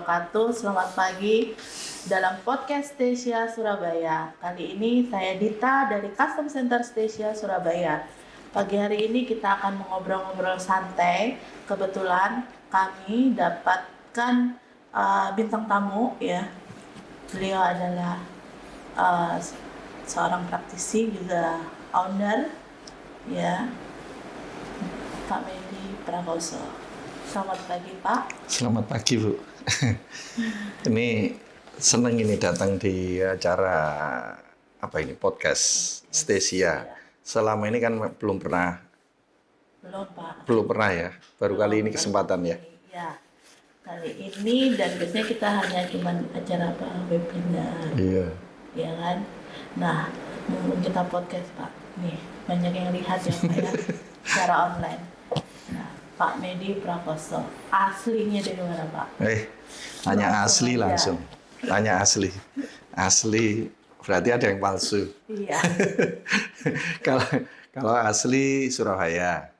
wabarakatuh. Selamat pagi dalam podcast Stesia Surabaya. Kali ini saya Dita dari Custom Center Stesia Surabaya. Pagi hari ini kita akan mengobrol-ngobrol santai. Kebetulan kami dapatkan bintang tamu ya. Beliau adalah seorang praktisi juga owner ya, Pak Medi Prakoso. Selamat pagi Pak. Selamat pagi Bu. Ini senang ini datang di acara apa ini podcast Stesia. Selama ini kan belum pernah Pak. Belum pernah ya. Baru kali ini kesempatan ya. Ya. Kali ini dan biasanya kita hanya cuman acara apa webinar. Iya. Ya kan. Nah, mumpung kita podcast Pak. Nih, banyak yang lihat ya Pak ya secara online. Nah, Pak Medi Prakoso, aslinya dari mana Pak? Tanya asli langsung. Tanya asli. Asli berarti ada yang palsu. Iya. Kalau asli Surabaya.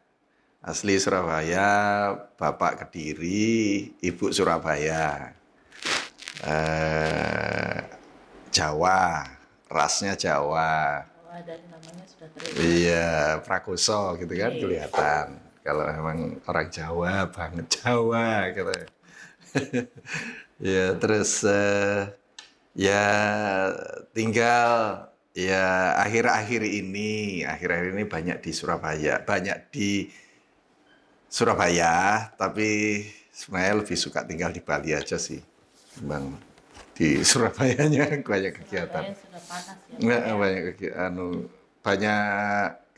Asli Surabaya, Bapak Kediri, Ibu Surabaya. Jawa, rasnya Jawa. Dari namanya sudah terlihat. Iya, Prakoso gitu kan kelihatan. Kalau emang orang Jawa, banget Jawa gitu. Ya, terus ya tinggal ya akhir-akhir ini banyak di Surabaya, tapi sebenarnya lebih suka tinggal di Bali aja sih. Bang, di Surabayanya banyak kegiatan. Surabaya sudah panas ya. Banyak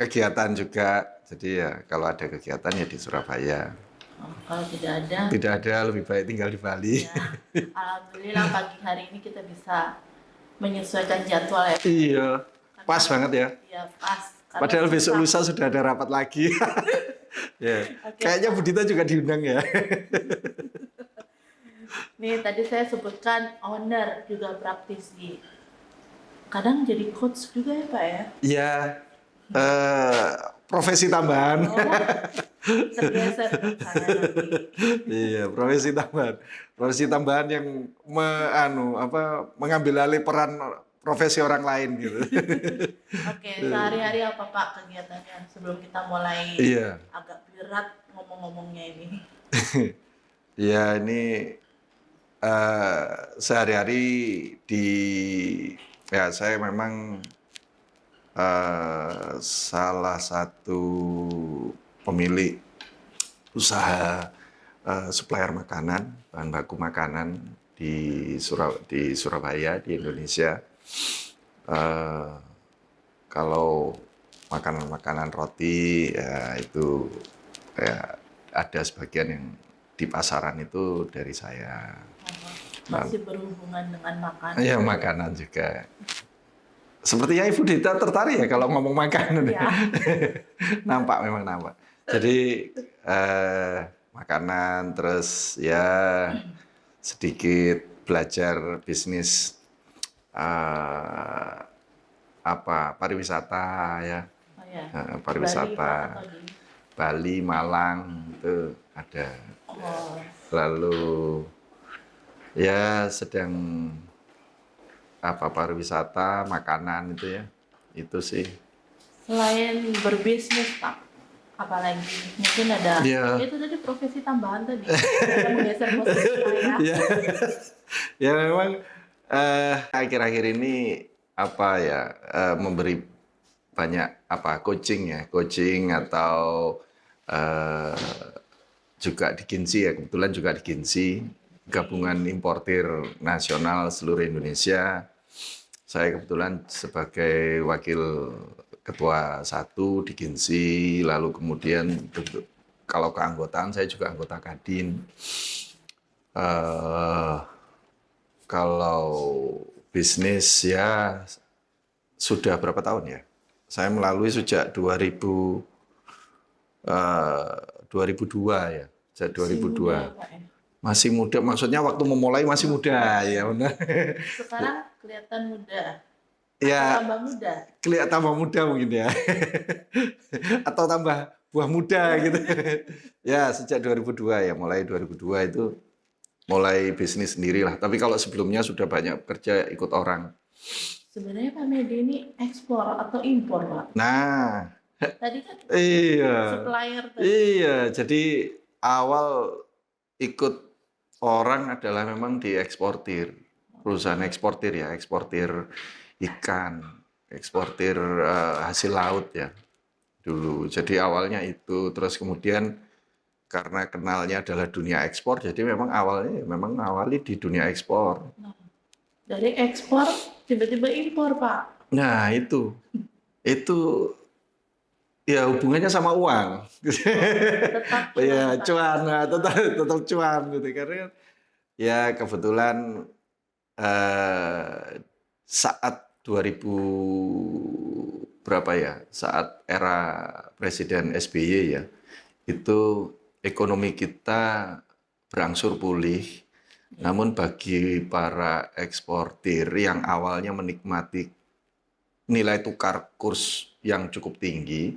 kegiatan juga. Jadi ya kalau ada kegiatan ya di Surabaya. Kalau tidak ada lebih baik tinggal di Bali. Ya, alhamdulillah pagi hari ini kita bisa menyesuaikan jadwal ya. Iya, pas banget ya. Iya, pas. Padahal besok lusa sudah ada rapat lagi. Ya. Kayaknya Bu Dita juga diundang ya. Nih tadi saya sebutkan owner juga praktisi. Kadang jadi coach juga ya Pak ya? Iya, profesi tambahan. Terbiasa dengan saya nanti. Iya, profesi tambahan yang mengambil alih peran profesi orang lain gitu. Oke, sehari-hari apa Pak kegiatannya sebelum kita mulai agak berat ngomong-ngomongnya ini? Ya ini sehari-hari saya memang salah satu pemilik usaha supplier makanan, bahan baku makanan di Surabaya, di Indonesia. Kalau makanan-makanan roti ya itu ya ada sebagian yang di pasaran itu dari saya. Masih berhubungan dengan makanan? Iya, makanan juga. Sepertinya Ibu Dita tertarik ya kalau ngomong makanan. Ya. Memang nampak. Jadi makanan terus ya sedikit belajar bisnis pariwisata ya. Oh, ya. Pariwisata Bali, Malang itu ada. Oh. Lalu ya sedang pariwisata, makanan itu ya. Itu sih. Selain berbisnis Pak, apalagi mungkin ada itu tadi profesi tambahan tadi. Kita menggeser posisi saya. Ya memang akhir-akhir ini memberi banyak coaching atau juga di Ginsi ya, kebetulan juga di Ginsi, Gabungan Importir Nasional seluruh Indonesia. Saya kebetulan sebagai wakil ketua 1 di Ginsi, lalu kemudian kalau keanggotaan saya juga anggota Kadin. Kalau bisnis ya sudah berapa tahun ya? Saya melalui sejak 2002 ya, sejak 2002. Masih muda, maksudnya waktu memulai masih muda ya benar. Sekarang kelihatan muda. Ya, tambah muda. Kelihatan tambah muda mungkin ya. Atau tambah buah muda gitu. Ya, sejak 2002 ya, mulai 2002 itu mulai bisnis sendiri lah. Tapi kalau sebelumnya sudah banyak kerja ikut orang. Sebenarnya Pak Medi ini ekspor atau impor, Pak? Nah, Tadi kan iya, supplier tadi. iya. Jadi awal ikut orang adalah memang dieksportir, perusahaan eksportir ya, eksportir ikan, eksportir hasil laut ya dulu. Jadi awalnya itu, terus kemudian karena kenalnya adalah dunia ekspor, jadi memang awali di dunia ekspor. Nah, dari ekspor tiba-tiba impor, Pak. Nah itu ya hubungannya sama uang. Tetap Ya Pak. cuan, nah, tetap cuan gitu karena kan ya kebetulan saat 2000 berapa ya, saat era Presiden SBY ya, itu ekonomi kita berangsur pulih. Namun bagi para eksportir yang awalnya menikmati nilai tukar kurs yang cukup tinggi,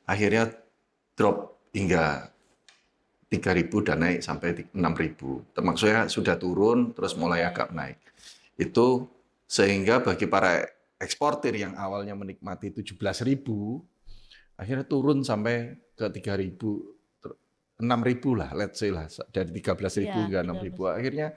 akhirnya drop hingga 3.000 dan naik sampai 6.000. Maksudnya sudah turun terus mulai agak naik. Itu sehingga bagi para eksportir yang awalnya menikmati 17.000 akhirnya turun sampai ke 3.000, 6.000 lah, let's say lah, dari 13.000 hingga 6.000. Akhirnya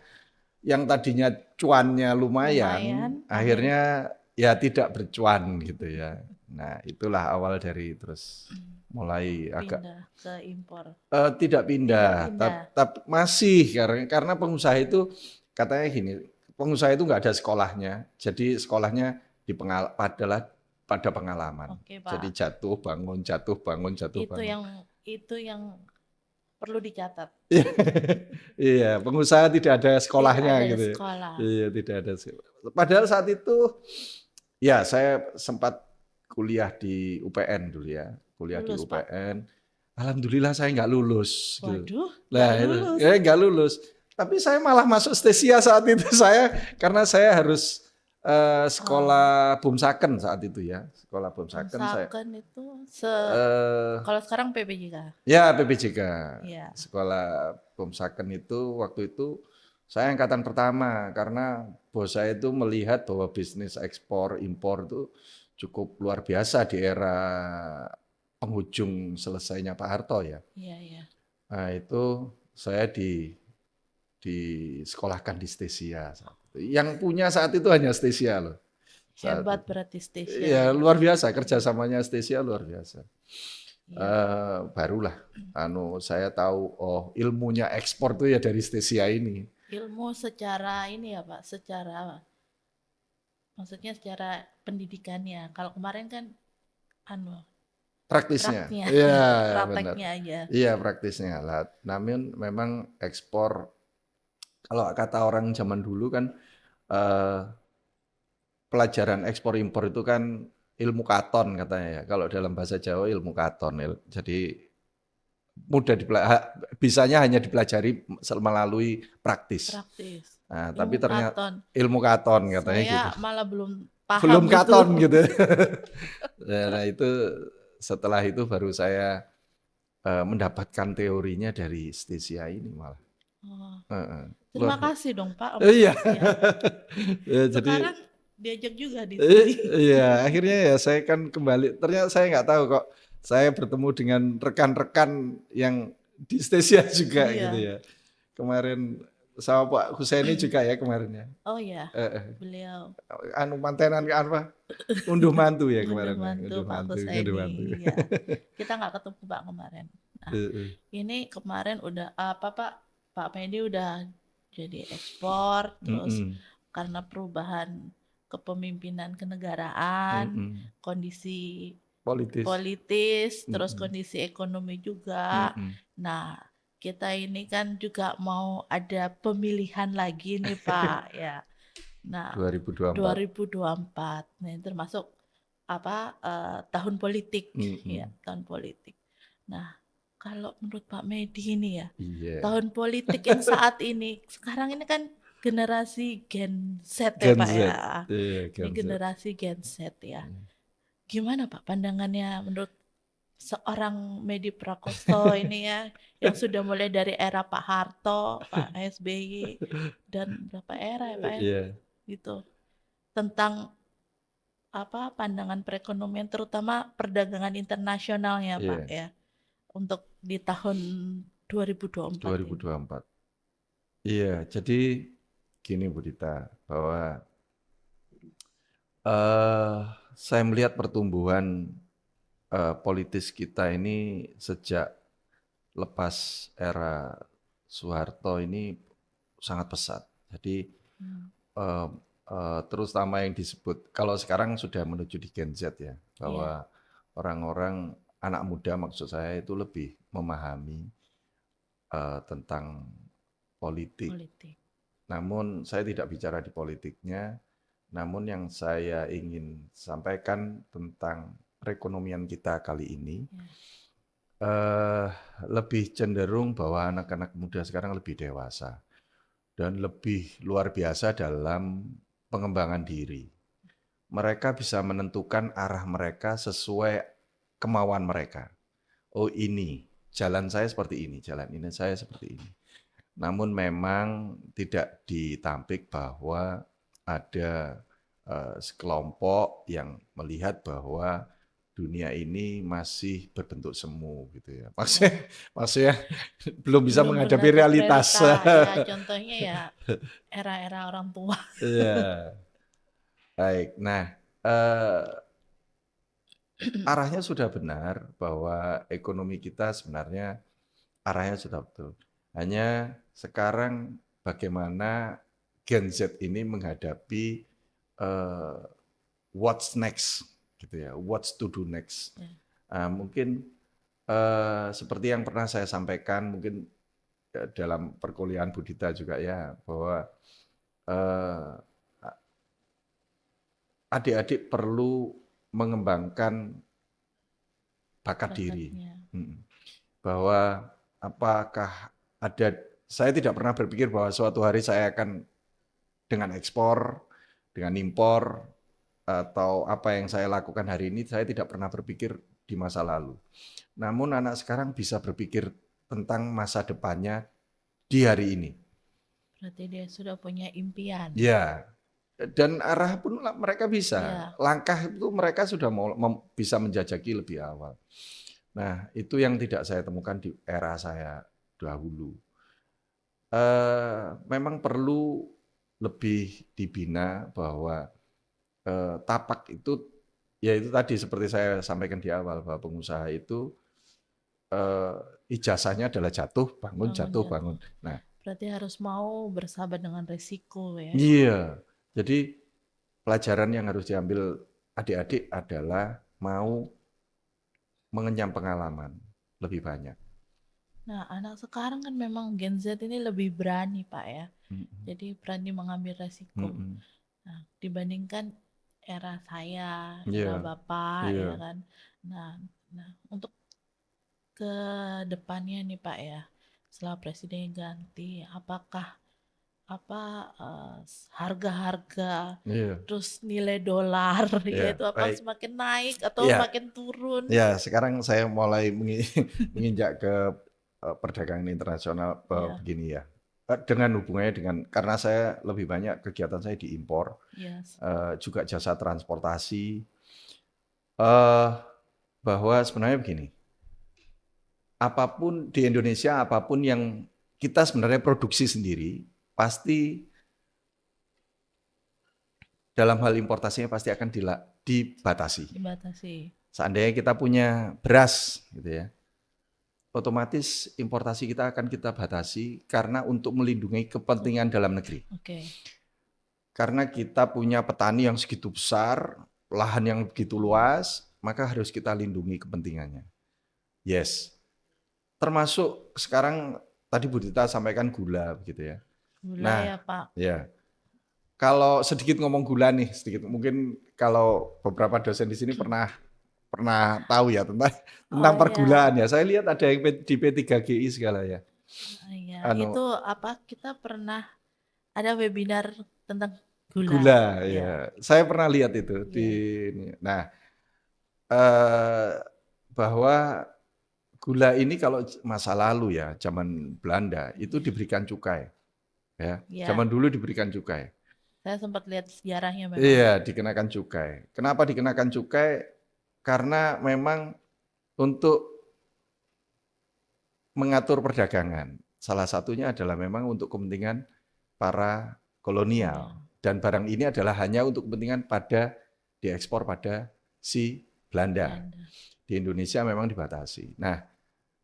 yang tadinya cuannya lumayan, akhirnya ya tidak bercuan gitu ya. Nah, itulah awal dari terus mulai agak pindah ke impor. tidak pindah, tapi masih karena pengusaha itu katanya gini, pengusaha itu nggak ada sekolahnya, jadi sekolahnya pada pengalaman. Oke, Pak. Jadi jatuh bangun, jatuh bangun, jatuh Itu bangun. itu yang perlu dicatat. Iya, pengusaha tidak ada sekolahnya Tidak ada gitu. sekolah. Iya, tidak ada sekolah. Padahal saat itu ya saya sempat kuliah di UPN dulu ya, Lulus, di UPN. Pak. Alhamdulillah saya nggak lulus. Waduh, nah, nggak lulus. Tapi saya malah masuk Stesia saat itu karena saya harus sekolah Bumsaken saat itu ya, sekolah Bumsaken. Bumsaken itu kalau sekarang PPJK. Ya PPJK. Ya. Sekolah Bumsaken itu waktu itu saya angkatan pertama karena bos saya itu melihat bahwa bisnis ekspor impor itu cukup luar biasa di era penghujung selesainya Pak Harto ya. Iya, iya. Nah, itu saya disekolahkan di Stesia. Yang punya saat itu hanya Stesia loh. Hebat berarti Stesia. Ya, luar biasa kerjasamanya Stesia luar biasa. Barulah saya tahu ilmunya ekspor tuh ya dari Stesia ini. Ilmu secara ini ya Pak, maksudnya secara pendidikannya. Kalau kemarin kan praktisnya. Iya, prakteknya aja. Iya, praktisnya lah. Namun memang ekspor, kalau kata orang zaman dulu kan pelajaran ekspor impor itu kan ilmu katon katanya ya. Kalau dalam bahasa Jawa ilmu katon. Jadi mudah bisanya hanya dipelajari melalui praktis. Nah, tapi ternyata ilmu katon katanya saya gitu. Malah belum paham. Belum katon gitu. Nah, itu setelah itu baru saya mendapatkan teorinya dari Stesia ini malah. Terima kasih dong Pak. Iya. Sekarang diajak juga di sini. Iya, akhirnya ya saya kan kembali. Ternyata saya nggak tahu kok. Saya bertemu dengan rekan-rekan yang di Stesia juga gitu ya. Kemarin sama Pak Husaini juga ya kemarin ya. Oh ya, beliau. Mantenan apa? Unduh mantu ya kemarin. Unduh mantu Pak Husaini. Iya. Kita nggak ketemu Pak kemarin. Nah, ini kemarin udah Pak Medi udah jadi ekspor, terus karena perubahan kepemimpinan kenegaraan, kondisi politis, terus kondisi ekonomi juga. Nah, kita ini kan juga mau ada pemilihan lagi nih Pak ya. Nah, 2024. Nah, termasuk tahun politik ya, tahun politik. Nah, kalau menurut Pak Medi ini ya, tahun politik yang saat ini, sekarang ini kan generasi Gen Z ya Pak ya. Ini generasi Gen Z ya. Gimana Pak pandangannya menurut seorang Medi Prakoso ini ya, yang sudah mulai dari era Pak Harto, Pak SBY, dan berapa era ya Pak ya, Iya, gitu. Tentang pandangan perekonomian, terutama perdagangan internasionalnya Pak iya, ya, untuk di tahun 2024 ini. 2024. Iya, jadi gini Bu Dita, bahwa eh saya melihat pertumbuhan politis kita ini sejak lepas era Soeharto ini sangat pesat. Jadi Hmm, eh, terutama yang disebut kalau sekarang sudah menuju di Gen Z ya, Iya, bahwa orang-orang anak muda maksud saya itu lebih memahami tentang politik. politik. Namun saya tidak bicara di politiknya, namun yang saya ingin sampaikan tentang perekonomian kita kali ini, Ya. eh, lebih cenderung bahwa anak-anak muda sekarang lebih dewasa dan lebih luar biasa dalam pengembangan diri. Mereka bisa menentukan arah mereka sesuai kemauan mereka. Oh ini, jalan saya seperti ini, jalan ini saya seperti ini. Namun memang tidak ditampik bahwa ada sekelompok yang melihat bahwa dunia ini masih berbentuk semu gitu ya. Maksudnya, Ya. maksudnya belum bisa Belum menghadapi berbentuk realitas. realita, ya contohnya ya era-era orang tua. Iya, baik. Nah, eh, arahnya sudah benar bahwa ekonomi kita sebenarnya arahnya sudah betul. Hanya sekarang bagaimana Gen Z ini menghadapi eh, what's next, gitu ya, what's to do next. Ya. Mungkin seperti yang pernah saya sampaikan, mungkin dalam perkuliahan Budita juga ya, bahwa eh, adik-adik perlu mengembangkan bakat diri. Bakatnya. Bahwa apakah ada, saya tidak pernah berpikir bahwa suatu hari saya akan dengan ekspor, dengan impor, atau apa yang saya lakukan hari ini, saya tidak pernah berpikir di masa lalu. Namun anak sekarang bisa berpikir tentang masa depannya di hari ini. Berarti dia sudah punya impian. Ya, dan arah pun mereka bisa. Ya. Langkah itu mereka sudah mau bisa menjajaki lebih awal. Nah, itu yang tidak saya temukan di era saya dahulu. Memang perlu lebih dibina bahwa tapak itu, ya itu tadi seperti saya sampaikan di awal bahwa pengusaha itu eh, ijazahnya adalah jatuh, bangun, Bangun jatuh, jatuh. bangun. Nah, Berarti harus mau bersahabat dengan resiko ya. iya. Jadi pelajaran yang harus diambil adik-adik adalah mau mengenyam pengalaman lebih banyak. Nah, anak sekarang kan memang Gen Z ini lebih berani, Pak ya. Mm-mm. Jadi berani mengambil resiko. Mm-mm. Nah, dibandingkan era saya, era Iya, Bapak ya iya. kan. Nah, nah untuk ke depannya nih Pak ya, setelah presiden ganti, apakah eh, harga-harga Iya, terus nilai dolar iya, yaitu apa baik. semakin naik atau Iya, makin turun? ya, sekarang saya mulai menginjak ke perdagangan internasional Ya, begini ya. Dengan hubungannya dengan karena saya lebih banyak kegiatan saya di impor, yes. juga jasa transportasi, eh, bahwa sebenarnya begini, apapun di Indonesia, apapun yang kita sebenarnya produksi sendiri, pasti dalam hal importasinya pasti akan dibatasi. Dibatasi. Seandainya kita punya beras, gitu ya, otomatis importasi kita akan kita batasi karena untuk melindungi kepentingan dalam negeri. Oke. Karena kita punya petani yang segitu besar, lahan yang begitu luas, maka harus kita lindungi kepentingannya. Yes. Termasuk sekarang tadi Bu Dita sampaikan gula begitu ya. Gula Nah, ya Pak. ya. Kalau sedikit ngomong gula nih, sedikit mungkin kalau beberapa dosen di sini pernah pernah tahu ya Oh tentang iya, pergulaan ya. Saya lihat ada yang di P3GI segala ya. iya. Itu Anu kita pernah ada webinar tentang gula. gula Ya, ya. Saya pernah lihat itu di ya. Nah, eh, bahwa gula ini kalau masa lalu ya, zaman Belanda itu diberikan cukai. Ya, Ya, zaman dulu diberikan cukai. saya sempat lihat sejarahnya memang. Iya, dikenakan cukai. Kenapa dikenakan cukai? Karena memang untuk mengatur perdagangan. Salah satunya adalah memang untuk kepentingan para kolonial. Dan barang ini adalah hanya untuk kepentingan diekspor pada si Belanda. Belanda. Di Indonesia memang dibatasi. Nah,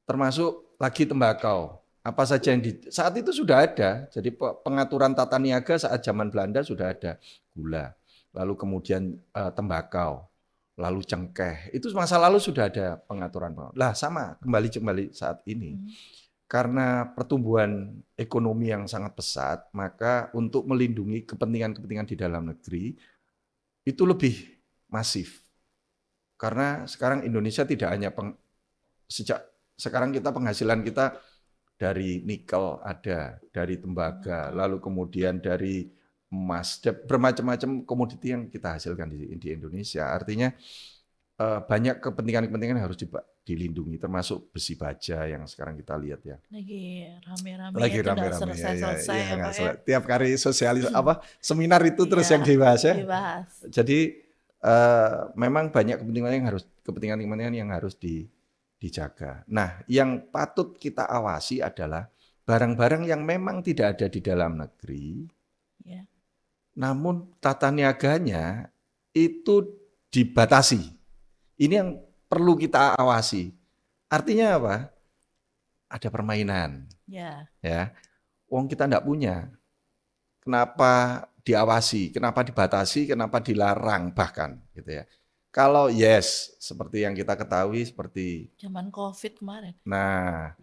termasuk lagi tembakau. Apa saja yang saat itu sudah ada. Jadi pengaturan tata niaga saat zaman Belanda sudah ada. Gula, lalu kemudian tembakau, lalu cengkeh. Itu masa lalu sudah ada pengaturan. Lah sama, kembali saat ini. Karena pertumbuhan ekonomi yang sangat pesat, maka untuk melindungi kepentingan-kepentingan di dalam negeri itu lebih masif. Karena sekarang Indonesia tidak hanya sejak sekarang kita penghasilan kita dari nikel ada, dari tembaga, lalu kemudian dari emas, bermacam-macam komoditi yang kita hasilkan di Indonesia. Artinya banyak kepentingan-kepentingan yang harus dilindungi, termasuk besi baja yang sekarang kita lihat ya. Lagi rame-rame Lagi itu udah rame-rame selesai-selesai ya, Pak ya. Tiap kali seminar itu terus yang dibahas ya. Dibahas. Jadi memang banyak kepentingan yang harus dijaga. Nah, yang patut kita awasi adalah barang-barang yang memang tidak ada di dalam negeri, Ya. namun tata niaganya itu dibatasi. Ini yang perlu kita awasi. Artinya apa? Ada permainan. Ya. Wong kita enggak punya. Kenapa diawasi? Kenapa dibatasi? Kenapa dilarang bahkan gitu ya. Kalau seperti yang kita ketahui seperti zaman COVID kemarin. Nah,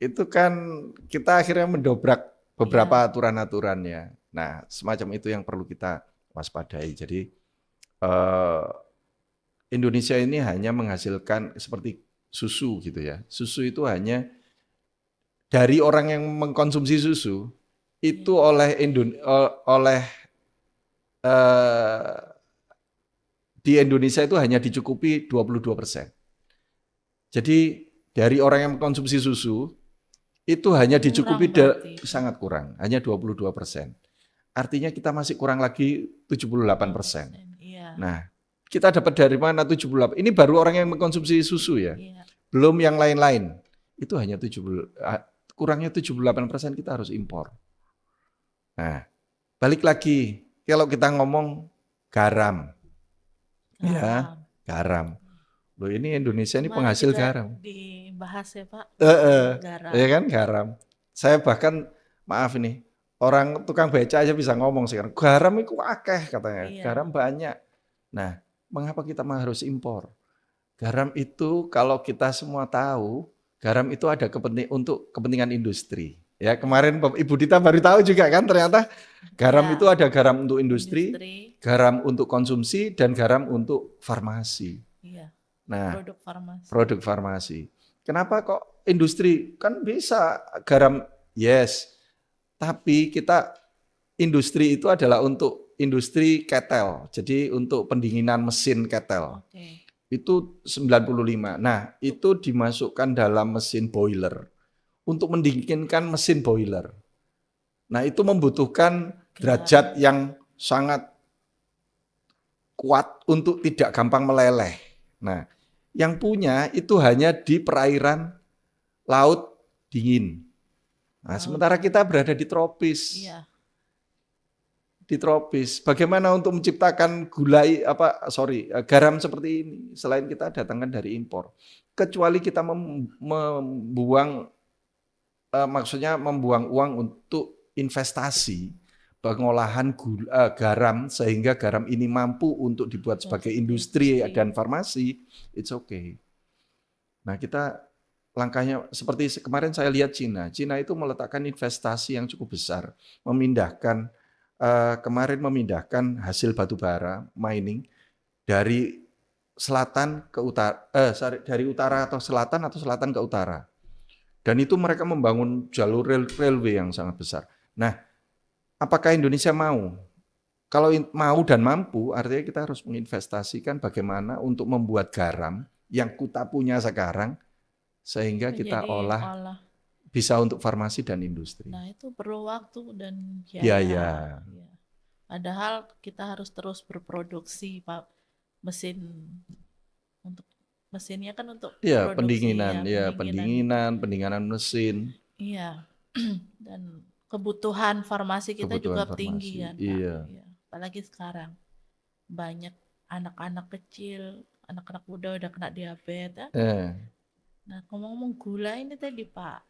itu kan kita akhirnya mendobrak beberapa aturan-aturannya. Nah, semacam itu yang perlu kita waspadai. Jadi Indonesia ini hanya menghasilkan seperti susu gitu ya. Susu itu hanya dari orang yang mengkonsumsi susu itu di Indonesia itu hanya dicukupi 22%. Jadi dari orang yang mengkonsumsi susu itu hanya dicukupi sangat kurang, hanya 22%. Artinya kita masih kurang lagi 78%. Iya. Nah, kita dapat dari mana 78? Ini baru orang yang mengkonsumsi susu ya. Iya. Belum yang lain-lain. Itu hanya kurangnya 78% kita harus impor. Nah, balik lagi kalau kita ngomong garam. Ya, garam. Loh ini Indonesia ini penghasil garam. Dibahas ya Pak. Garam. Ya kan garam. Saya bahkan maaf ini orang tukang beca aja bisa ngomong sekarang garam itu akeh katanya. Iya. Garam banyak. Nah, mengapa kita harus impor? Garam itu kalau kita semua tahu, garam itu ada untuk kepentingan industri. Ya kemarin Ibu Dita baru tahu juga kan ternyata garam itu ada garam untuk industri, garam untuk konsumsi, dan garam untuk farmasi. Iya. Nah, produk farmasi. Kenapa kok industri? Kan bisa garam, tapi industri itu adalah untuk industri ketel, jadi untuk pendinginan mesin ketel. Itu 95. Nah, itu dimasukkan dalam mesin boiler. Untuk mendinginkan mesin boiler. Nah, itu membutuhkan derajat yang sangat kuat untuk tidak gampang meleleh. Nah, yang punya itu hanya di perairan laut dingin. Nah, sementara kita berada di tropis. Iya. Di tropis. Bagaimana untuk menciptakan garam seperti ini selain kita datangkan dari impor. Kecuali kita membuang uang untuk investasi pengolahan garam sehingga garam ini mampu untuk dibuat sebagai industri dan farmasi, it's okay. Nah, kita langkahnya seperti kemarin saya lihat Cina itu meletakkan investasi yang cukup besar, kemarin memindahkan hasil batu bara mining dari selatan ke utara, dari utara atau selatan ke utara. Dan itu mereka membangun jalur railway yang sangat besar. Nah, apakah Indonesia mau? Kalau mau dan mampu, artinya kita harus menginvestasikan bagaimana untuk membuat garam yang kita punya sekarang sehingga kita Menjadi olah bisa untuk farmasi dan industri. Nah, itu perlu waktu dan Biaya. Ya. Padahal kita harus terus berproduksi, Pak. Untuk mesinnya kan untuk Ya, produksi pendinginan mesin, Iya. Dan kebutuhan farmasi kita juga kebutuhan tinggi farmasi. kan, Pak. Iya. Iya. Apalagi sekarang banyak anak-anak kecil, anak-anak muda udah kena diabetes. Eh, Nah, ngomong-ngomong gula ini tadi, Pak.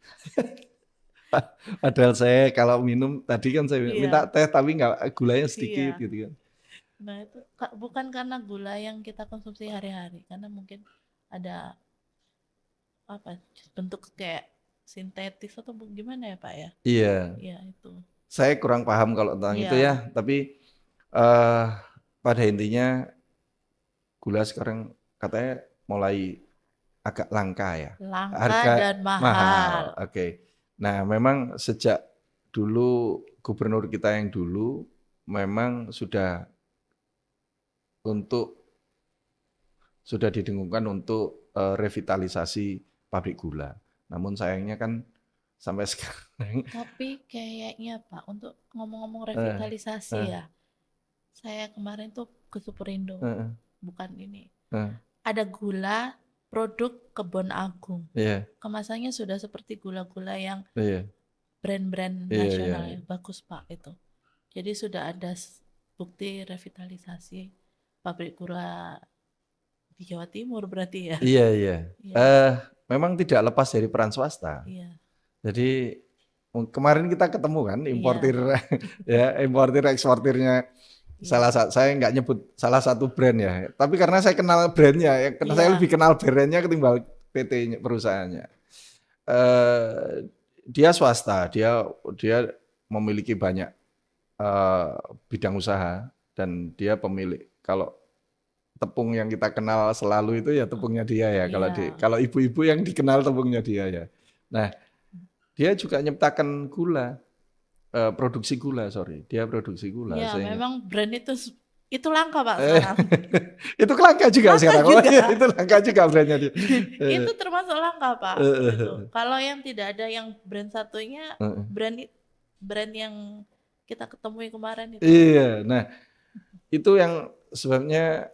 Padahal saya kalau minum tadi kan saya minta Iya, teh tapi nggak gulanya sedikit iya. gitu kan. Nah, itu bukan karena gula yang kita konsumsi hari-hari, karena mungkin ada apa bentuk kayak sintetis atau gimana ya, Pak ya? Iya, Iya, itu. saya kurang paham kalau tentang itu Iya, ya, tapi eh pada intinya gula sekarang katanya mulai agak langka ya. langka Harga dan mahal. mahal. Oke. Nah, memang sejak dulu gubernur kita yang dulu memang untuk sudah didengungkan untuk revitalisasi pabrik gula. Namun sayangnya kan sampai sekarang Tapi kayaknya Pak, untuk ngomong-ngomong eh, revitalisasi eh, ya, saya kemarin tuh ke Superindo, eh, bukan ini. eh, Ada gula produk Kebon Agung. iya, Kemasannya sudah seperti gula-gula yang iya, brand-brand iya, iya, nasional iya. ya, bagus Pak itu. Jadi sudah ada bukti revitalisasi pabrik gula di Jawa Timur berarti ya. Iya, iya. Iya, Memang tidak lepas dari peran swasta. iya, Jadi kemarin kita ketemu kan importir iya, ya importir eksportirnya iya, saya nggak nyebut salah satu brand ya, tapi karena saya kenal brandnya, ya, karena saya lebih iya, kenal brandnya ketimbang PT-nya perusahaannya. Eh, Dia swasta, dia memiliki banyak eh, bidang usaha dan dia pemilik. Kalau tepung yang kita kenal selalu itu ya tepungnya dia ya. iya, Kalau ibu-ibu yang dikenal tepungnya dia ya. Nah, dia juga nyiptakan gula, produksi gula, sorry. Dia produksi gula iya. sehingga Memang brand itu langka Pak eh, sekarang. itu langka juga Langka sekarang. Oh iya, juga. itu langka juga brandnya dia. Eh, Itu termasuk langka Pak. Itu. eh, Kalau yang tidak ada yang brand satunya, eh, eh. brand brand yang kita ketemui kemarin itu. Iya, nah itu yang sebabnya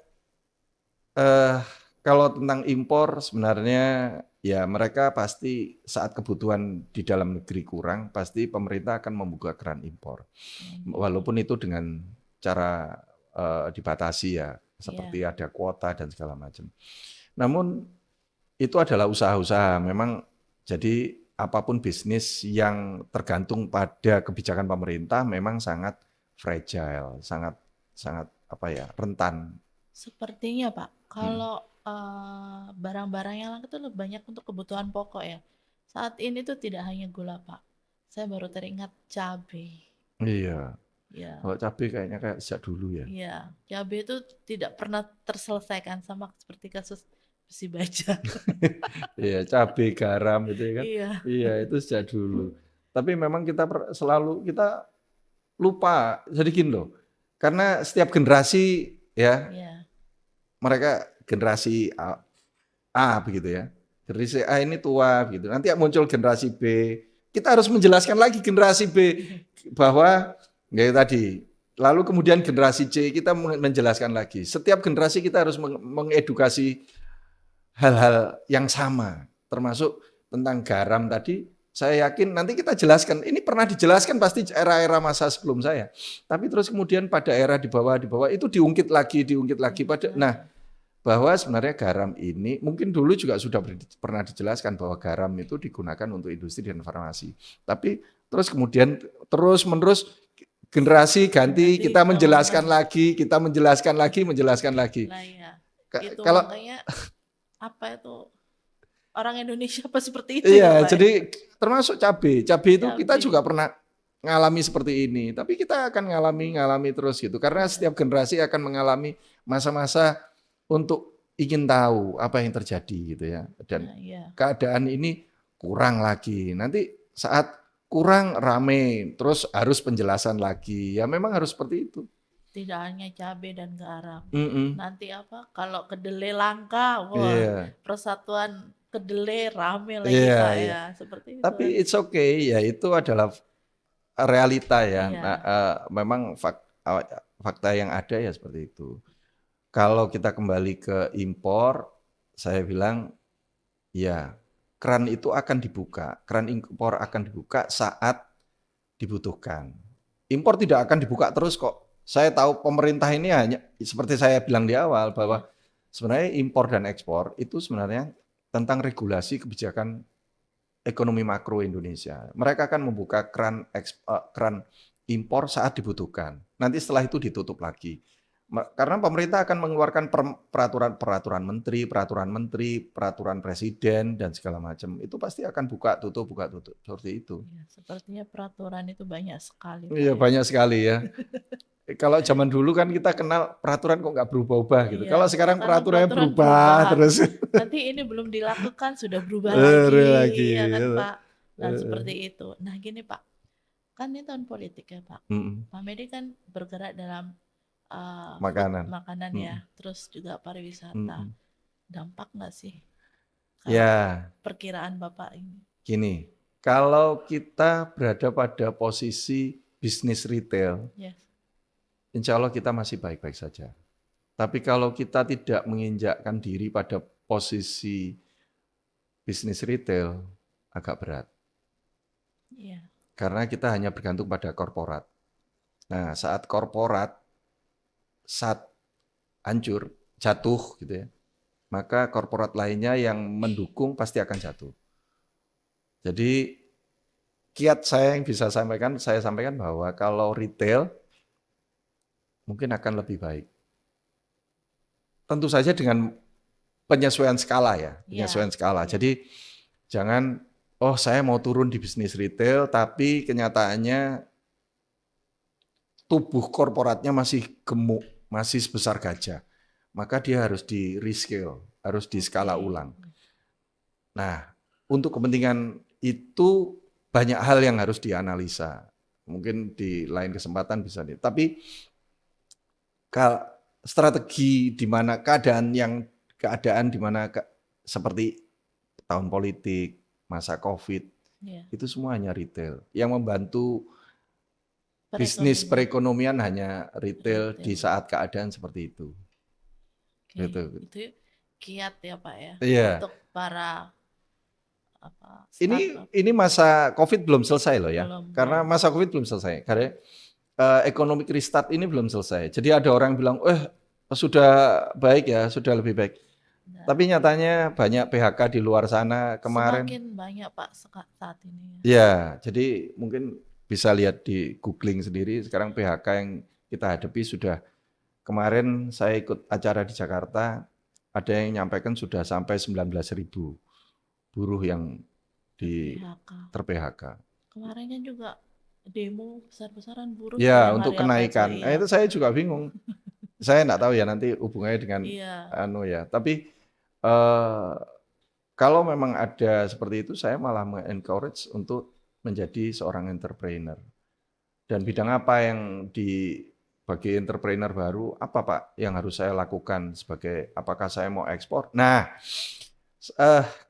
eh, kalau tentang impor sebenarnya ya mereka pasti saat kebutuhan di dalam negeri kurang, pasti pemerintah akan membuka keran impor. Walaupun itu dengan cara dibatasi ya, seperti Iya, ada kuota dan segala macam. Namun itu adalah usaha-usaha. Memang jadi apapun bisnis yang tergantung pada kebijakan pemerintah memang sangat fragile, sangat sangat apa ya, rentan. sepertinya Pak. Mm. Kalau barang-barang yang langka itu lebih banyak untuk kebutuhan pokok ya. Saat ini tuh tidak hanya gula Pak. Saya baru teringat cabai. Iya, Ya, kalau cabai kayaknya kayak sejak dulu ya. iya. Cabai itu tidak pernah terselesaikan sama seperti kasus besi baja. Iya, cabai, garam itu ya kan. Iya, Iya, itu sejak dulu. Tapi memang kita selalu kita lupa sedikit loh. Karena setiap generasi ya, iya, mereka generasi A begitu ya. Generasi A ini tua gitu. Nanti muncul generasi B. Kita harus menjelaskan lagi generasi B bahwa kayak tadi. Lalu kemudian generasi C kita menjelaskan lagi. Setiap generasi kita harus mengedukasi hal-hal yang sama, termasuk tentang garam tadi. Saya yakin nanti kita jelaskan. Ini pernah dijelaskan pasti era-era masa sebelum saya. Tapi terus kemudian pada era di bawah itu diungkit lagi pada. Nah, bahwa sebenarnya garam ini mungkin dulu juga sudah pernah dijelaskan bahwa garam itu digunakan untuk industri dan farmasi. Tapi terus kemudian terus-menerus generasi ganti Generasi kita menjelaskan sama. lagi, menjelaskan lagi. Nah ya, itu Kalau makanya apa itu orang Indonesia apa seperti itu ya iya, Pak ya? jadi termasuk cabai. Cabai itu kita Cabai. juga pernah ngalami seperti ini, tapi kita akan ngalami terus gitu. Karena Ya, setiap generasi akan mengalami masa-masa untuk ingin tahu apa yang terjadi gitu ya. Dan nah, ya. keadaan ini kurang lagi. Nanti saat kurang rame, terus harus penjelasan lagi. Ya memang harus seperti itu. Tidak hanya cabai dan garam. Mm-mm. Nanti apa? Kalau kedelai langka, wah, Iya, persatuan kedelai rame lagi iya, Kak iya. ya. Seperti itu Tapi kan. it's okay, ya itu adalah realita ya. Nah, Iya, memang fakta yang ada ya seperti itu. Kalau kita kembali ke impor, saya bilang ya keran itu akan dibuka, keran impor akan dibuka saat dibutuhkan. Impor tidak akan dibuka terus kok. Saya tahu pemerintah ini hanya seperti saya bilang di awal iya, bahwa sebenarnya impor dan ekspor itu sebenarnya tentang regulasi kebijakan ekonomi makro Indonesia. Mereka akan membuka keran impor saat dibutuhkan. Nanti setelah itu ditutup lagi. Karena pemerintah akan mengeluarkan peraturan menteri, peraturan presiden dan segala macam. Itu pasti akan buka tutup seperti itu. iya. Sepertinya peraturan itu banyak sekali Pak Iya ya. banyak sekali ya. Kalau zaman dulu kan kita kenal peraturan kok nggak berubah-ubah gitu. Iya, Kalau sekarang sekarang peraturannya peraturan berubah berubah. terus. Nanti ini belum dilakukan sudah berubah lagi, Lagi. ya kan Gitu. Pak? Nah, seperti itu. Nah, gini Pak, kan ini tahun politik ya Pak. Mm-mm. Pak Medi kan bergerak dalam food Makanan. makanan ya, Mm-mm. terus juga pariwisata. Mm-mm. Dampak nggak sih kalau Ya, perkiraan Bapak ini? gini. Kalau kita berada pada posisi bisnis retail, Yes. insya Allah kita masih baik-baik saja. Tapi kalau kita tidak menginjakkan diri pada posisi bisnis retail, agak berat. Iya. Karena kita hanya bergantung pada korporat. Nah, saat korporat saat hancur, jatuh gitu ya, maka korporat lainnya yang mendukung pasti akan jatuh. Jadi kiat saya yang bisa saya sampaikan bahwa kalau retail mungkin akan lebih baik. Tentu saja dengan penyesuaian skala ya, Iya. penyesuaian skala. Iya. Jadi jangan, oh saya mau turun di bisnis retail, tapi kenyataannya tubuh korporatnya masih gemuk, masih sebesar gajah. Maka dia harus di rescale, harus di skala Oke. ulang. Nah, untuk kepentingan itu banyak hal yang harus dianalisa. Mungkin di lain kesempatan bisa nih. Tapi strategi di mana keadaan di mana seperti tahun politik, masa Covid, Iya. itu semua hanya retail. Yang membantu bisnis perekonomian hanya retail di Retail. saat keadaan seperti itu. Oke. Gitu. Itu kiat ya Pak ya Iya. untuk para Ini startup. masa Covid belum selesai loh ya. Karena Belum. masa Covid belum selesai. Karena economic restart ini belum selesai. Jadi ada orang bilang, sudah baik ya, sudah lebih baik. Nah, Tapi nyatanya banyak PHK di luar sana kemarin. semakin banyak Pak saat ini. Ya, jadi mungkin bisa lihat di googling sendiri. Sekarang PHK yang kita hadapi sudah, kemarin saya ikut acara di Jakarta, ada yang nyampaikan sudah sampai 19.000 buruh yang PHK. ter-PHK. Kemarin kan juga demo besar-besaran buruh tuh Ya, yang untuk hari apa itu kenaikan. iya. Itu saya juga bingung. Saya enggak tahu ya nanti hubungannya dengan Iya. ya. Tapi eh, kalau memang ada seperti itu, saya malah encourage untuk menjadi seorang entrepreneur. Dan bidang apa yang bagi entrepreneur baru, apa Pak yang harus saya lakukan sebagai, apakah saya mau ekspor? Nah,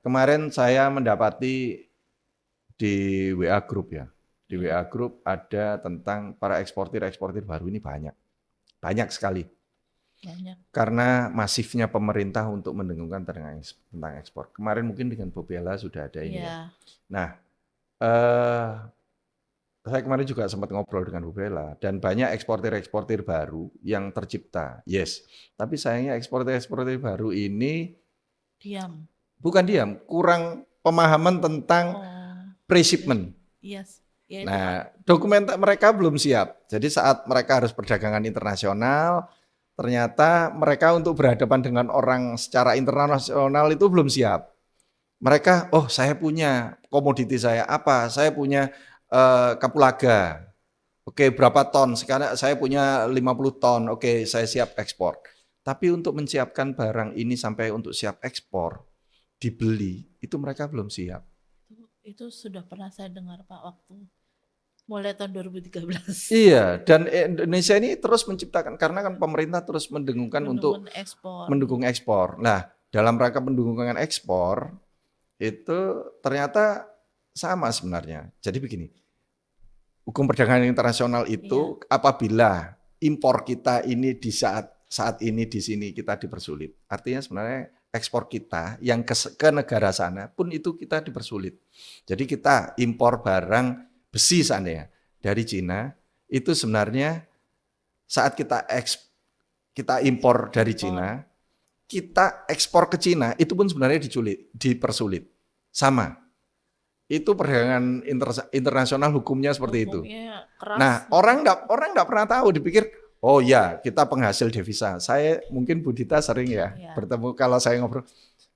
kemarin saya mendapati di WA Group ya. Di WA Group ada tentang para eksportir baru ini banyak sekali. Banyak. Karena masifnya pemerintah untuk mendengungkan tentang ekspor. Kemarin mungkin dengan Bobela sudah ada ini ya. Nah, saya kemarin juga sempat ngobrol dengan Bobela dan banyak eksportir baru yang tercipta. Yes, tapi sayangnya eksportir baru ini diam. Bukan diam, kurang pemahaman tentang pre-shipment. Yes. Ya, nah, dokumen mereka belum siap. Jadi saat mereka harus perdagangan internasional, ternyata mereka untuk berhadapan dengan orang secara internasional itu belum siap. Mereka, saya punya komoditi saya apa? Saya punya kapulaga. Oke, berapa ton? Sekarang saya punya 50 ton. Oke, saya siap ekspor. Tapi untuk menyiapkan barang ini sampai untuk siap ekspor, dibeli, itu mereka belum siap. Itu sudah pernah saya dengar Pak waktu mulai tahun 2013. Iya, dan Indonesia ini terus menciptakan, karena kan pemerintah terus mendengungkan untuk Mendukung ekspor. mendukung ekspor. Nah, dalam rangka pendukungan ekspor itu ternyata sama sebenarnya. Jadi begini, hukum perdagangan internasional itu apabila impor kita ini di saat ini di sini kita dipersulit. Artinya sebenarnya ekspor kita yang ke negara sana pun itu kita dipersulit. Jadi kita impor barang besi seandainya dari Cina, itu sebenarnya saat kita impor dari Cina, kita ekspor ke Cina itu pun sebenarnya dipersulit. Sama. Itu perdagangan internasional hukumnya seperti itu. Hukumnya keras. Nah, orang nggak pernah tahu, dipikir oh ya, kita penghasil devisa. Saya mungkin Bu Dita sering ya bertemu, kalau saya ngobrol,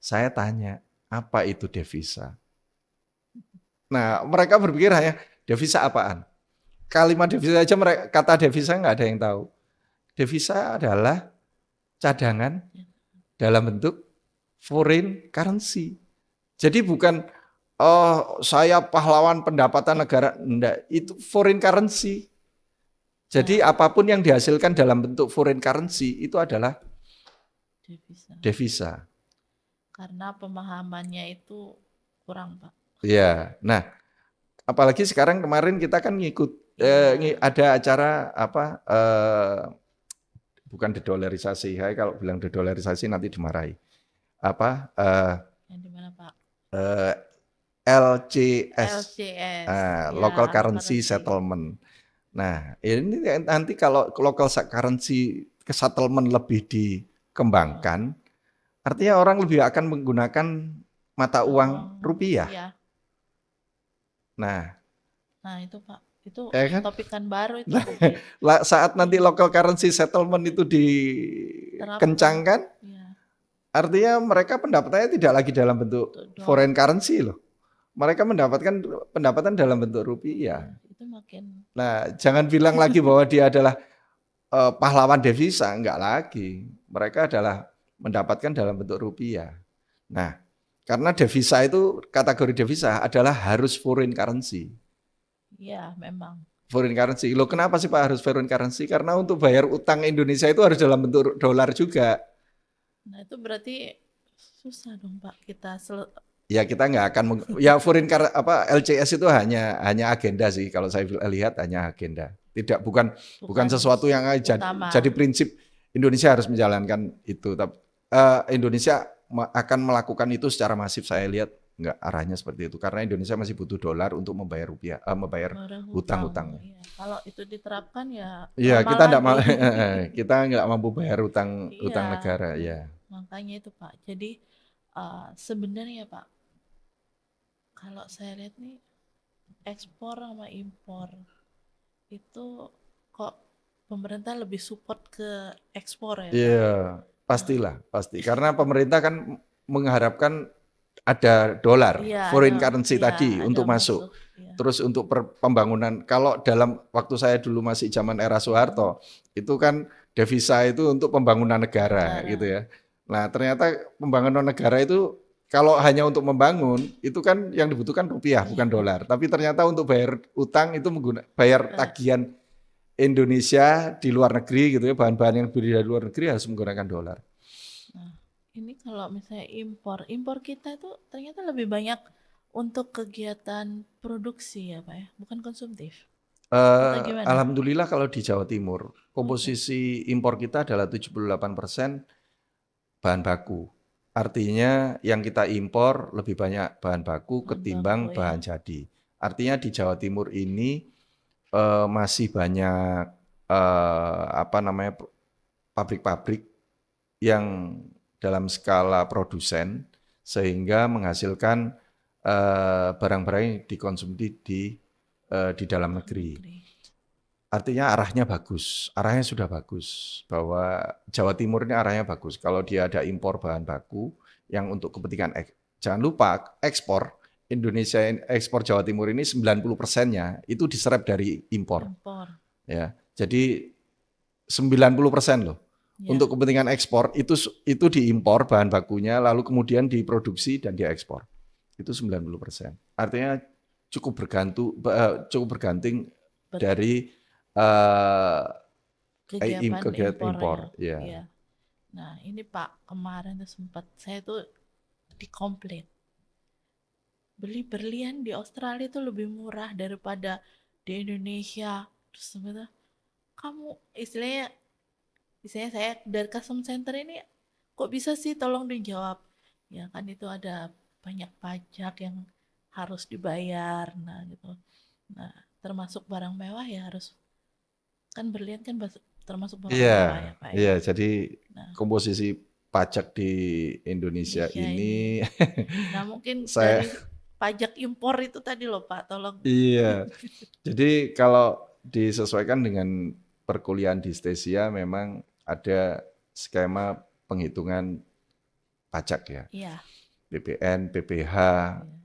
saya tanya, apa itu devisa? Nah, mereka berpikir hanya devisa apaan? Kalimat devisa aja, kata devisa nggak ada yang tahu. Devisa adalah cadangan dalam bentuk foreign currency. Jadi bukan saya pahlawan pendapatan negara, enggak, itu foreign currency. Jadi apapun yang dihasilkan dalam bentuk foreign currency itu adalah devisa. Karena pemahamannya itu kurang, Pak. Iya. Nah, apalagi sekarang kemarin kita kan ngikut ada acara apa bukan dedolarisasi. Kalau bilang dedolarisasi nanti dimarahi. Apa yang di mana, Pak? LCS. Local Currency Settlement. Nah, ini nanti kalau local currency settlement lebih dikembangkan, artinya orang lebih akan menggunakan mata uang rupiah. Nah itu Pak, itu kan? topik kan baru itu. Saat nanti local currency settlement itu dikencangkan, artinya mereka pendapatannya tidak lagi dalam bentuk foreign currency loh. Mereka mendapatkan pendapatan dalam bentuk rupiah. Itu makin. Nah, jangan bilang lagi bahwa dia adalah pahlawan devisa, enggak lagi. Mereka adalah mendapatkan dalam bentuk rupiah. Nah, karena devisa itu, kategori devisa adalah harus foreign currency. Iya, memang. Foreign currency. Loh, kenapa sih Pak harus foreign currency? Karena untuk bayar utang Indonesia itu harus dalam bentuk dolar juga. Nah, itu berarti susah dong Pak kita ya kita nggak akan ya foreign LCS itu hanya agenda sih, kalau saya lihat hanya agenda, bukan sesuatu yang jadi prinsip Indonesia harus menjalankan itu. Tapi Indonesia akan melakukan itu secara masif, saya lihat nggak arahnya seperti itu, karena Indonesia masih butuh dolar untuk membayar rupiah, membayar hutang-hutangnya. Kalau itu diterapkan ya kita nggak mampu bayar hutang negara ya. Makanya itu Pak. Jadi sebenarnya Pak, kalau saya lihat nih ekspor sama impor itu kok pemerintah lebih support ke ekspor ya Pak? Iya, pasti. Karena pemerintah kan mengharapkan ada dolar, foreign currency tadi untuk masuk. Terus untuk pembangunan, kalau dalam waktu saya dulu masih zaman era Soeharto, itu kan devisa itu untuk pembangunan negara gitu ya. Nah, ternyata pembangunan negara itu kalau hanya untuk membangun, itu kan yang dibutuhkan rupiah, bukan dolar. Tapi ternyata untuk bayar utang itu bayar tagihan Indonesia di luar negeri gitu ya, bahan-bahan yang dibeli dari luar negeri harus menggunakan dolar. Nah, ini kalau misalnya impor kita itu ternyata lebih banyak untuk kegiatan produksi ya Pak ya, bukan konsumtif. Alhamdulillah kalau di Jawa Timur, komposisi impor kita adalah 78% bahan baku. Artinya yang kita impor lebih banyak bahan baku ketimbang bahan jadi. Artinya di Jawa Timur ini masih banyak pabrik-pabrik yang dalam skala produsen sehingga menghasilkan barang-barang yang dikonsumsi di dalam negeri. Artinya arahnya sudah bagus, bahwa Jawa Timur ini arahnya bagus. Kalau dia ada impor bahan baku yang untuk kepentingan jangan lupa ekspor Indonesia, ekspor Jawa Timur ini 90%-nya itu diserap dari impor. Ya, jadi 90% loh. Ya. Untuk kepentingan ekspor itu diimpor bahan bakunya, lalu kemudian diproduksi dan diekspor. Itu 90%. Artinya cukup bergantung dari eh, kegiatan impor. impor Ya. ya. Nah ini Pak, kemarin tuh sempat saya tuh dikomplain, beli berlian di Australia tuh lebih murah daripada di Indonesia. Terus sebenarnya kamu istilahnya saya dari custom center ini kok bisa sih, tolong dijawab. Ya kan itu ada banyak pajak yang harus dibayar. Nah gitu. Nah termasuk barang mewah ya harus, kan berlian kan termasuk barang Iya, mewah ya Pak iya. ya. Jadi Nah komposisi pajak di Indonesia Indonesia ini, ini. Nah mungkin saya, dari pajak impor itu tadi loh Pak, tolong. iya. Jadi kalau disesuaikan dengan perkuliahan di Stesia memang ada skema penghitungan pajak ya. Iya, PPN, PPH, iya.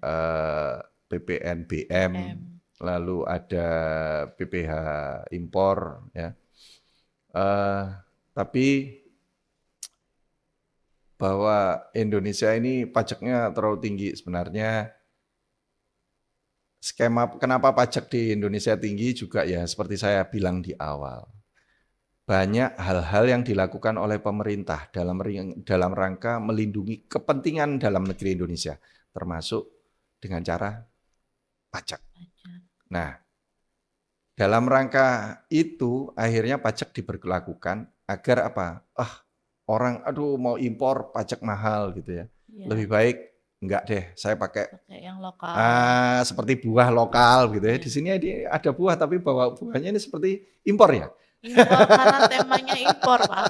eh, PPN, BM, BM. lalu ada PPH impor ya. Eh, tapi bahwa Indonesia ini pajaknya terlalu tinggi sebenarnya. Skema kenapa pajak di Indonesia tinggi juga ya seperti saya bilang di awal. Banyak hal-hal yang dilakukan oleh pemerintah dalam rangka melindungi kepentingan dalam negeri Indonesia, termasuk dengan cara pajak. Pajak. Nah, dalam rangka itu akhirnya pajak diberlakukan agar apa? Orang aduh mau impor pajak mahal gitu ya. Iya, Lebih baik enggak deh, saya pakai pakai yang lokal. seperti buah lokal gitu ya. Iya. Di sini ada buah tapi bawa buahnya ini seperti impor ya. Impor karena temanya impor, Pak.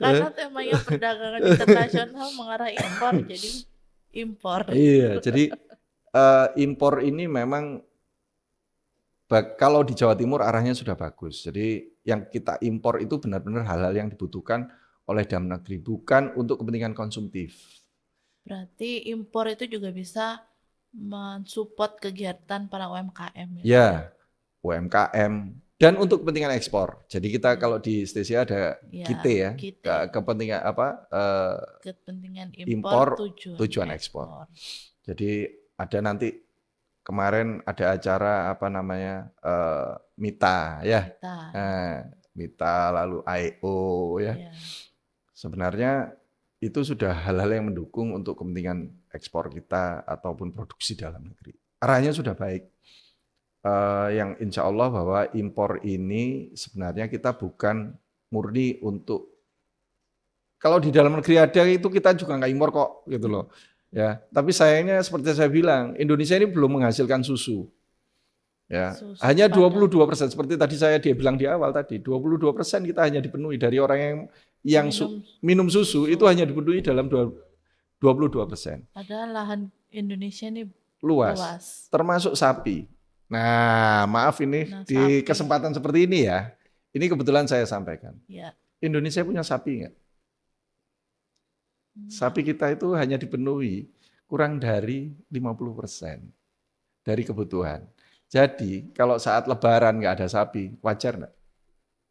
Karena temanya perdagangan internasional mengarah impor, jadi impor. Iya, jadi impor ini memang kalau di Jawa Timur arahnya sudah bagus. Jadi yang kita impor itu benar-benar hal-hal yang dibutuhkan oleh dalam negeri, bukan untuk kepentingan konsumtif. Berarti impor itu juga bisa mensupport kegiatan para UMKM ya, Pak ya? Ya, UMKM dan untuk kepentingan ekspor. Jadi kita Iya. kalau di Stesia ada Iya, KITE ya, KITE. kepentingan Kepentingan impor impor tujuan ekspor. Jadi ada nanti kemarin ada acara apa namanya MITA ya, Kita. MITA lalu IO ya. Iya. Sebenarnya itu sudah hal-hal yang mendukung untuk kepentingan ekspor kita ataupun produksi dalam negeri. Arahnya sudah baik. Yang insya Allah bahwa impor ini sebenarnya kita bukan murni untuk, kalau di dalam negeri ada itu kita juga nggak impor kok gitu loh. Ya, tapi sayangnya seperti saya bilang, Indonesia ini belum menghasilkan susu. Ya, Susu hanya padang. 22%, seperti tadi saya bilang di awal tadi, 22% kita hanya dipenuhi dari orang yang minum susu itu hanya dipenuhi dalam 22%. Padahal lahan Indonesia ini Luas, luas. termasuk sapi. Nah, maaf ini Nah, di sapi. kesempatan seperti ini ya, ini kebetulan saya sampaikan. Ya. Indonesia punya sapi nggak? Sapi kita itu hanya dipenuhi kurang dari 50% dari kebutuhan. Jadi kalau saat Lebaran nggak ada sapi, wajar nggak?